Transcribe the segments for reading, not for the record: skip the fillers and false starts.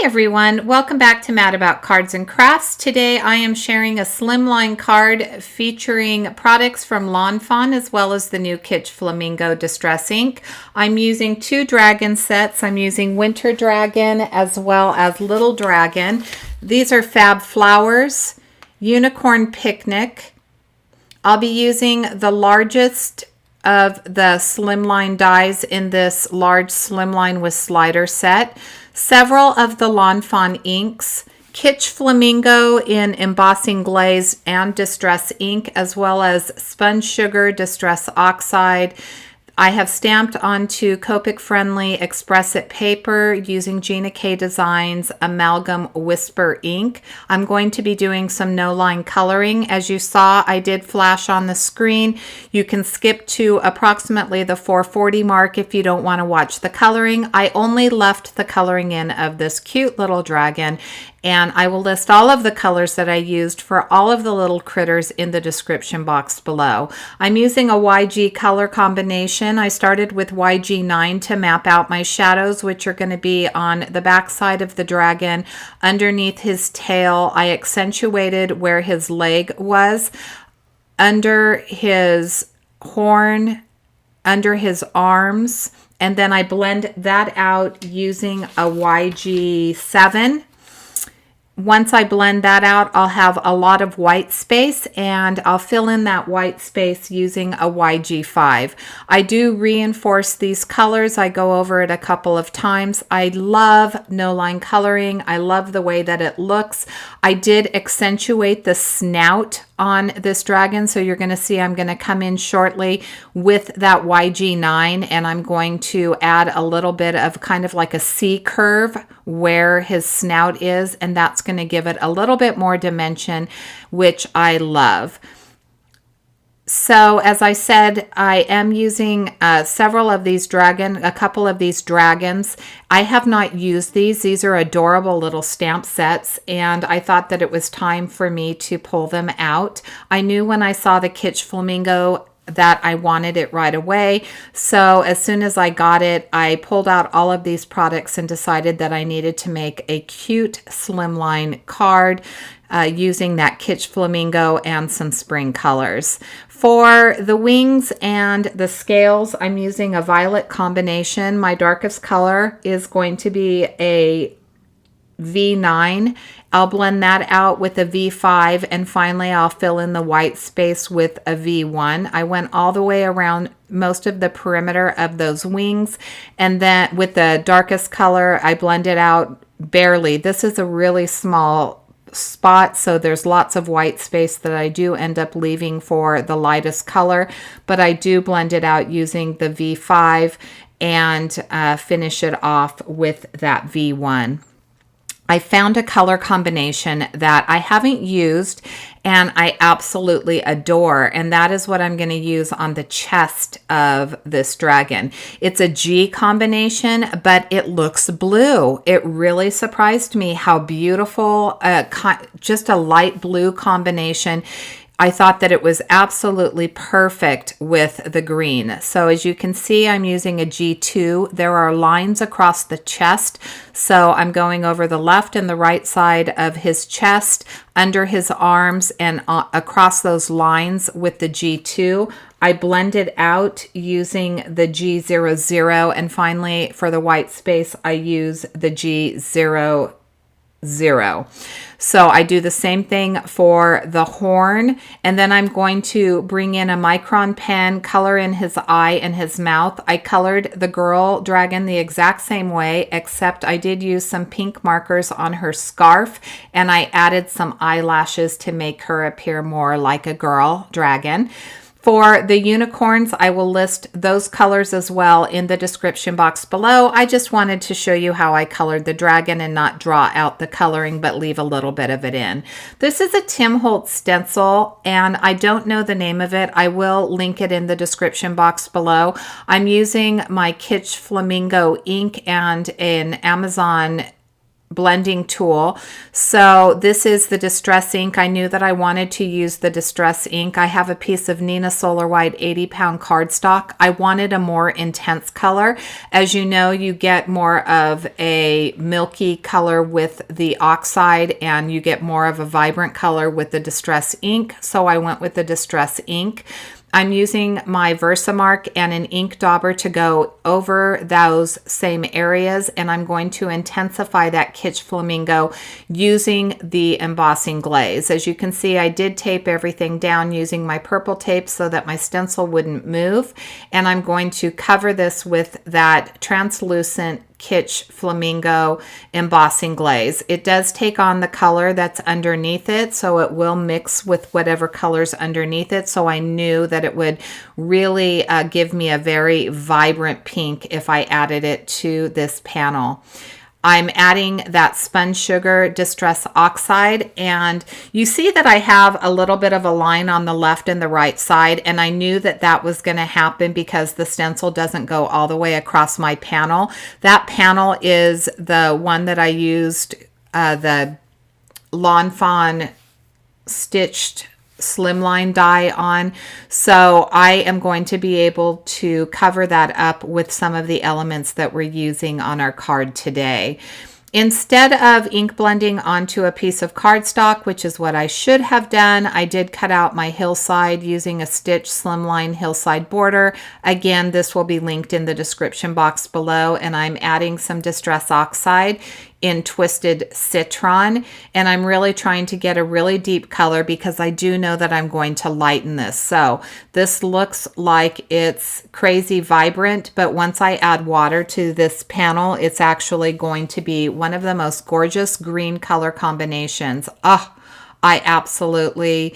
everyone, welcome back to Mad About Cards and Crafts. Today I am sharing a Slimline card featuring products from Lawn Fawn as well as the new Kitsch Flamingo Distress ink. I'm using two dragon sets. I'm using Winter Dragon as well as Little Dragon. These are Fab Flowers, Unicorn Picnic. I'll be using the largest of the Slimline dies in this large Slimline with slider set. Several of the Lawn Fawn inks, Kitsch Flamingo in Embossing Glaze and Distress ink, as well as Spun Sugar Distress Oxide. I have stamped onto Copic friendly Express It paper using Gina K Designs Amalgam Whisper ink. I'm going to be doing some no-line coloring. As you saw, I did flash on the screen. You can skip to approximately the 440 mark if you don't want to watch the coloring. I only left the coloring in of this cute little dragon, and I will list all of the colors that I used for all of the little critters in the description box below. I'm using a YG color combination. I started with YG9 to map out my shadows, which are going to be on the back side of the dragon. Underneath his tail, I accentuated where his leg was, under his horn, under his arms, and then I blend that out using a YG7. Once I blend that out, I'll have a lot of white space, and I'll fill in that white space using a YG5. I do reinforce these colors. I go over it a couple of times. I love no-line coloring. I love the way that it looks. I did accentuate the snout on this dragon, so you're going to see I'm going to come in shortly with that YG9, and I'm going to add a little bit of kind of like a C curve where his snout is, and that's going to give it a little bit more dimension, which I love. So as I said, I am using several of these a couple of these dragons. I have not used these. These are adorable little stamp sets, and I thought that it was time for me to pull them out. I knew when I saw the Kitsch Flamingo that I wanted it right away. So as soon as I got it, I pulled out all of these products and decided that I needed to make a cute Slimline card using that Kitsch Flamingo and some spring colors. For the wings and the scales, I'm using a violet combination. My darkest color is going to be a V9. I'll blend that out with a V5, and finally I'll fill in the white space with a V1. I went all the way around most of the perimeter of those wings, and then with the darkest color I blended out barely. This is a really small spot, so there's lots of white space that I do end up leaving for the lightest color, but I do blend it out using the V5 and finish it off with that V1. I found a color combination that I haven't used and I absolutely adore, and that is what I'm going to use on the chest of this dragon. It's a G combination, but it looks blue. It really surprised me how beautiful, just a light blue combination. I thought that it was absolutely perfect with the green. So as you can see, I'm using a G2. There are lines across the chest. So I'm going over the left and the right side of his chest, under his arms, and across those lines with the G2. I blended out using the G00, and finally for the white space, I use the G00. So I do the same thing for the horn, and then I'm going to bring in a micron pen, color in his eye and his mouth. I colored the girl dragon the exact same way, except I did use some pink markers on her scarf, and I added some eyelashes to make her appear more like a girl dragon. For the unicorns, I will list those colors as well in the description box below. I just wanted to show you how I colored the dragon and not draw out the coloring, but leave a little bit of it in. This is a Tim Holtz stencil, and I don't know the name of it. I will link it in the description box below. I'm using my Kitsch Flamingo ink and an Amazon blending tool. So this is the Distress ink. I knew that I wanted to use the Distress ink. I have a piece of Nina Solar White 80-pound cardstock. I wanted a more intense color. As you know, you get more of a milky color with the Oxide, and you get more of a vibrant color with the Distress ink. So I went with the Distress ink. I'm using my Versamark and an ink dauber to go over those same areas, and I'm going to intensify that Kitsch Flamingo using the embossing glaze. As you can see, I did tape everything down using my purple tape so that my stencil wouldn't move, and I'm going to cover this with that translucent Kitsch Flamingo embossing glaze. It does take on the color that's underneath it, so it will mix with whatever color's underneath it. So I knew that it would really give me a very vibrant pink if I added it to this panel. I'm adding that Spun Sugar Distress Oxide, and you see that I have a little bit of a line on the left and the right side, and I knew that that was going to happen because the stencil doesn't go all the way across my panel. That panel is the one that I used the Lawn Fawn stitched Slimline die on, so I am going to be able to cover that up with some of the elements that we're using on our card today. Instead of ink blending onto a piece of cardstock, which is what I should have done, I did cut out my Hillside using a stitch Slimline Hillside border. Again, this will be linked in the description box below, and I'm adding some Distress Oxide in Twisted Citron, and I'm really trying to get a really deep color because I do know that I'm going to lighten this. So this looks like it's crazy vibrant, but once I add water to this panel, it's actually going to be one of the most gorgeous green color combinations. Oh, I absolutely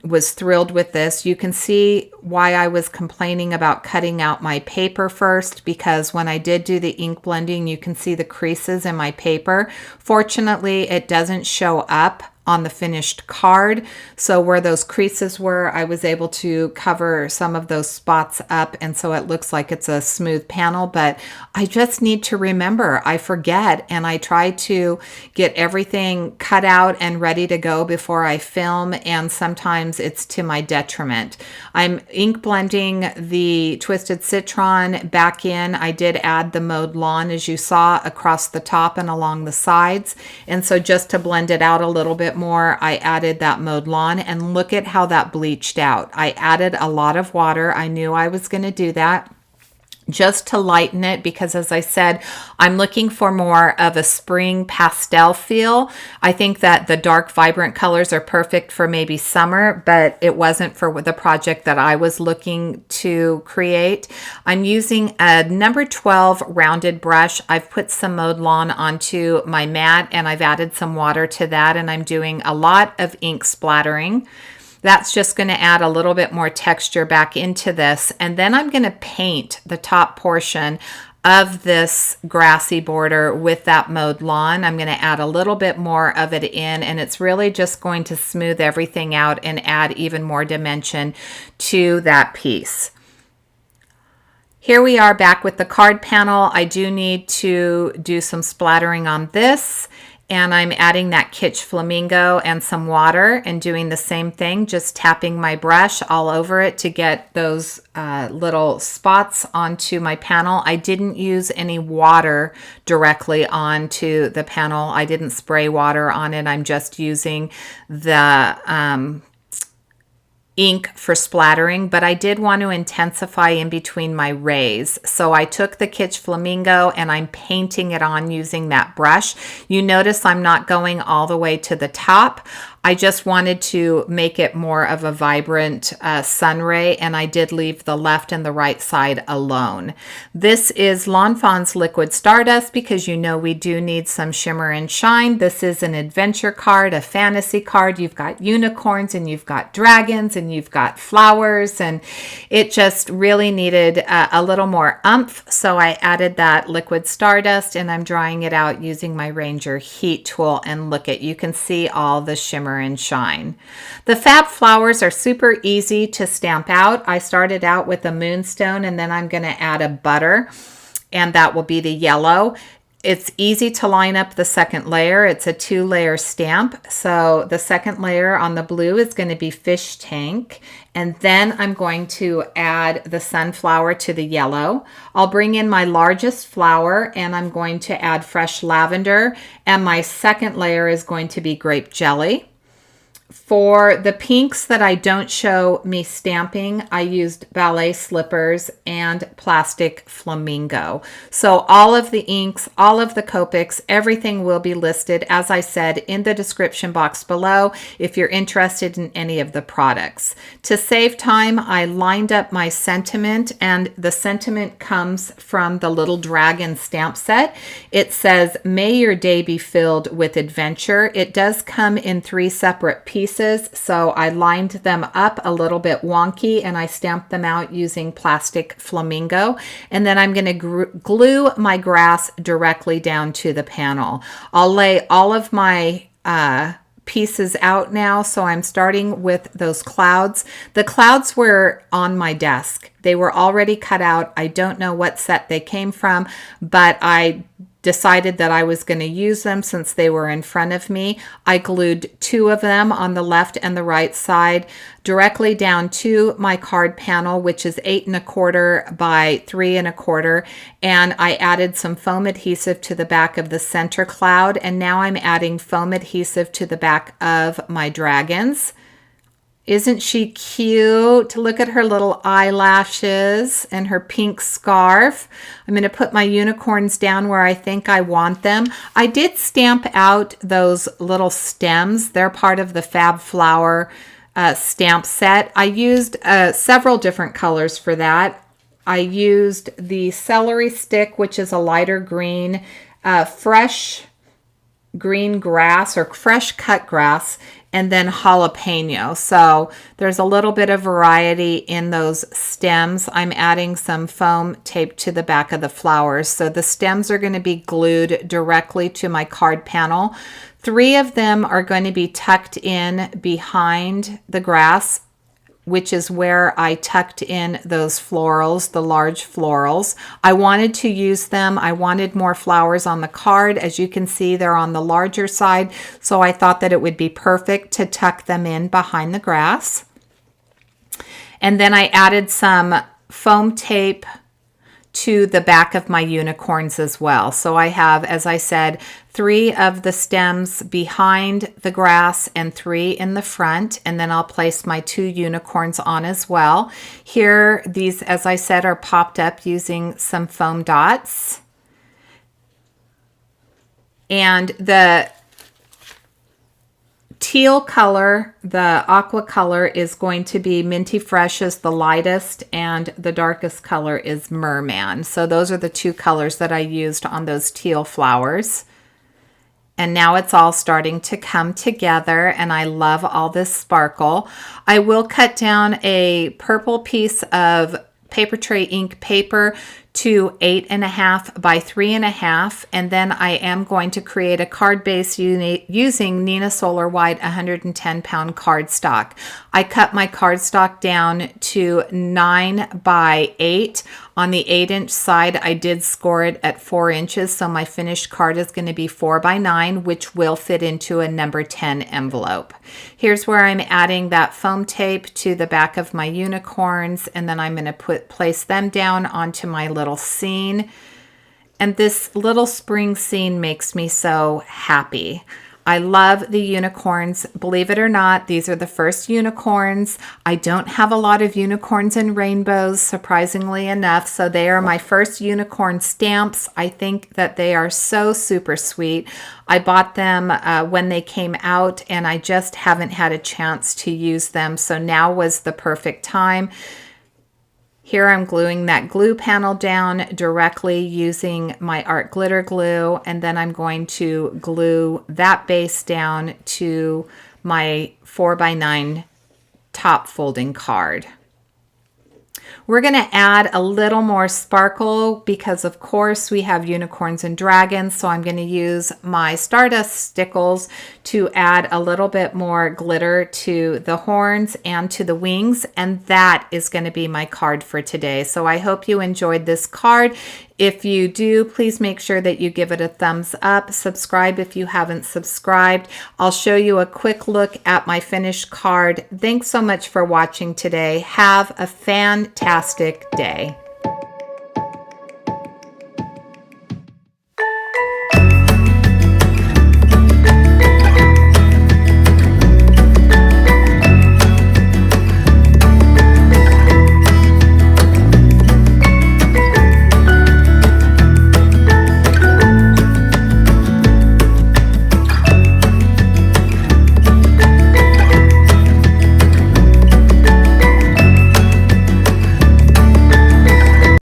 was thrilled with this. You can see why I was complaining about cutting out my paper first, because when I did do the ink blending, you can see the creases in my paper. Fortunately, it doesn't show up on the finished card. So where those creases were, I was able to cover some of those spots up, and so it looks like it's a smooth panel. But I just need to remember, I forget, and I try to get everything cut out and ready to go before I film, and sometimes it's to my detriment. I'm ink blending the Twisted Citron back in. I did add the Mowed Lawn, as you saw, across the top and along the sides, and so just to blend it out a little bit more, I added that Mowed Lawn, and look at how that bleached out. I added a lot of water. I knew I was going to do that just to lighten it, because as I said, I'm looking for more of a spring pastel feel. I think that the dark vibrant colors are perfect for maybe summer, but it wasn't for the project that I was looking to create. I'm using a number 12 rounded brush. I've put some Mowed Lawn onto my mat, and I've added some water to that, and I'm doing a lot of ink splattering. That's just going to add a little bit more texture back into this. And then I'm going to paint the top portion of this grassy border with that Mowed Lawn. I'm going to add a little bit more of it in, and it's really just going to smooth everything out and add even more dimension to that piece. Here we are back with the card panel. I do need to do some splattering on this, and I'm adding that Kitsch Flamingo and some water and doing the same thing, just tapping my brush all over it to get those little spots onto my panel. I didn't use any water directly onto the panel. I didn't spray water on it. I'm just using the ink for splattering, but I did want to intensify in between my rays. So I took the Kitsch Flamingo and I'm painting it on using that brush. You notice I'm not going all the way to the top. I just wanted to make it more of a vibrant sun ray, and I did leave the left and the right side alone. This is Lawn Fawn's Liquid Stardust, because you know we do need some shimmer and shine. This is an adventure card, a fantasy card. You've got unicorns, and you've got dragons, and you've got flowers, and it just really needed a little more oomph. So I added that Liquid Stardust, and I'm drying it out using my Ranger heat tool, and look at, you can see all the shimmer and shine. The Fab Flowers are super easy to stamp out. I started out with a moonstone, and then I'm going to add a butter, and that will be the yellow. It's easy to line up the second layer. It's a 2-layer stamp. So the second layer on the blue is going to be fish tank. And then I'm going to add the sunflower to the yellow. I'll bring in my largest flower and I'm going to add fresh lavender. And my second layer is going to be grape jelly. For the pinks that I don't show me stamping, I used ballet slippers and plastic flamingo. So all of the inks, all of the Copics, everything will be listed, as I said, in the description box below if you're interested in any of the products. To save time, I lined up my sentiment, and the sentiment comes from the Little Dragon stamp set. It says, "May your day be filled with adventure." It does come in 3 separate pieces, so I lined them up a little bit wonky and I stamped them out using plastic flamingo. And then I'm going to glue my grass directly down to the panel. I'll lay all of my pieces out now. So I'm starting with those clouds. The clouds were on my desk. They were already cut out. I don't know what set they came from, but I decided that I was going to use them since they were in front of me. I glued 2 of them on the left and the right side directly down to my card panel, which is 8 1/4 by 3 1/4. And I added some foam adhesive to the back of the center cloud. And now I'm adding foam adhesive to the back of my dragons. Isn't she cute? Look at her little eyelashes and her pink scarf. I'm going to put my unicorns down where I think I want them. I did stamp out those little stems. They're part of the Fab Flower stamp set. I used several different colors for that. I used the celery stick, which is a lighter green, fresh green grass or fresh cut grass, and then jalapeno. So there's a little bit of variety in those stems. I'm adding some foam tape to the back of the flowers. So the stems are going to be glued directly to my card panel. 3 of them are going to be tucked in behind the grass, which is where I tucked in those florals, the large florals. I wanted to use them. I wanted more flowers on the card. As you can see, they're on the larger side, so I thought that it would be perfect to tuck them in behind the grass. And then I added some foam tape to the back of my unicorns as well. So I have, as I said, 3 of the stems behind the grass and 3 in the front, and then I'll place my 2 unicorns on as well. Here, these, as I said, are popped up using some foam dots. And the teal color, the aqua color, is going to be Minty Fresh is the lightest, and the darkest color is Merman. So those are the 2 colors that I used on those teal flowers. And now it's all starting to come together, and I love all this sparkle. I will cut down a purple piece of paper tray ink paper to 8 1/2 by 3 1/2, and then I am going to create a card base using Nina Solar White 110 pound cardstock. I cut my cardstock down to 9 by 8. On the 8-inch side, I did score it at 4 inches, so my finished card is going to be 4 by 9, which will fit into a number 10 envelope. Here's where I'm adding that foam tape to the back of my unicorns, and then I'm going to place them down onto my little scene. And this little spring scene makes me so happy. I love the unicorns. Believe it or not, these are the first unicorns. I don't have a lot of unicorns and rainbows, surprisingly enough, so they are my first unicorn stamps. I think that they are so super sweet. I bought them when they came out, and I just haven't had a chance to use them, so now was the perfect time. Here I'm gluing that glue panel down directly using my art glitter glue, and then I'm going to glue that base down to my 4 by 9 top folding card. We're going to add a little more sparkle because of course we have unicorns and dragons. So I'm going to use my Stardust stickles to add a little bit more glitter to the horns and to the wings. And that is going to be my card for today. So I hope you enjoyed this card. If you do, please make sure that you give it a thumbs up. Subscribe if you haven't subscribed. I'll show you a quick look at my finished card. Thanks so much for watching today. Have a fantastic day.